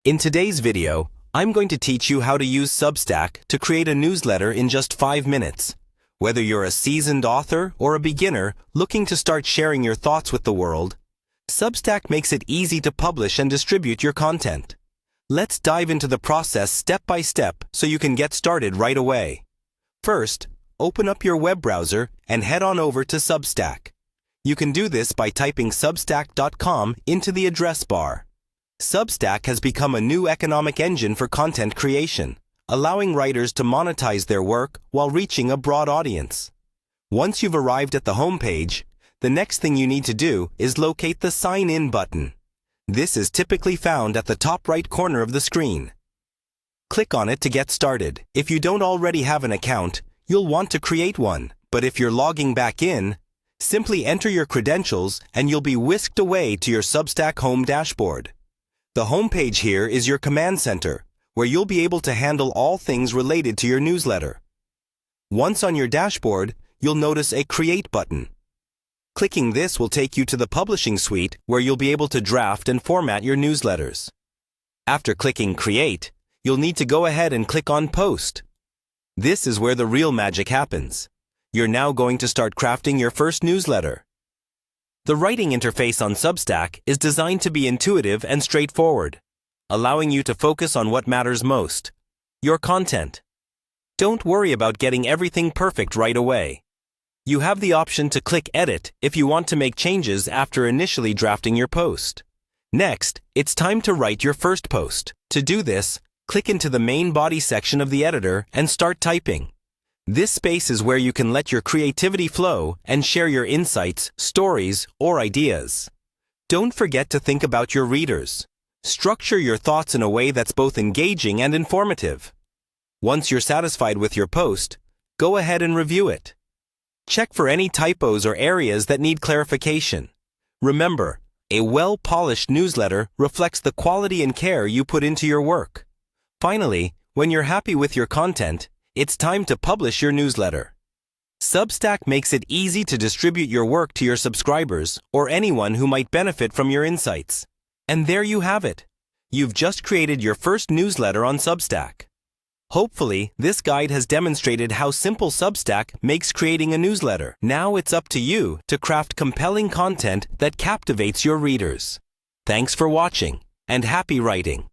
In today's video, I'm going to teach you how to use Substack to create a newsletter in just 5 minutes. Whether you're a seasoned author or a beginner looking to start sharing your thoughts with the world, Substack makes it easy to publish and distribute your content. Let's dive into the process step by step so you can get started right away. First, open up your web browser and head on over to Substack. You can do this by typing substack.com into the address bar. Substack has become a new economic engine for content creation, allowing writers to monetize their work while reaching a broad audience. Once you've arrived at the homepage, the next thing you need to do is locate the Sign In button. This is typically found at the top right corner of the screen. Click on it to get started. If you don't already have an account, you'll want to create one, but if you're logging back in, simply enter your credentials and you'll be whisked away to your Substack home dashboard. The homepage here is your command center, where you'll be able to handle all things related to your newsletter. Once on your dashboard, you'll notice a Create button. Clicking this will take you to the Publishing Suite, where you'll be able to draft and format your newsletters. After clicking Create, you'll need to go ahead and click on Post. This is where the real magic happens. You're now going to start crafting your first newsletter. The writing interface on Substack is designed to be intuitive and straightforward, allowing you to focus on what matters most: your content. Don't worry about getting everything perfect right away. You have the option to click Edit if you want to make changes after initially drafting your post. Next, it's time to write your first post. To do this, click into the main body section of the editor and start typing. This space is where you can let your creativity flow and share your insights, stories, or ideas. Don't forget to think about your readers. Structure your thoughts in a way that's both engaging and informative. Once you're satisfied with your post, go ahead and review it. Check for any typos or areas that need clarification. Remember, a well-polished newsletter reflects the quality and care you put into your work. Finally, when you're happy with your content, it's time to publish your newsletter. Substack makes it easy to distribute your work to your subscribers or anyone who might benefit from your insights. And there you have it. You've just created your first newsletter on Substack. Hopefully, this guide has demonstrated how simple Substack makes creating a newsletter. Now it's up to you to craft compelling content that captivates your readers. Thanks for watching, and happy writing.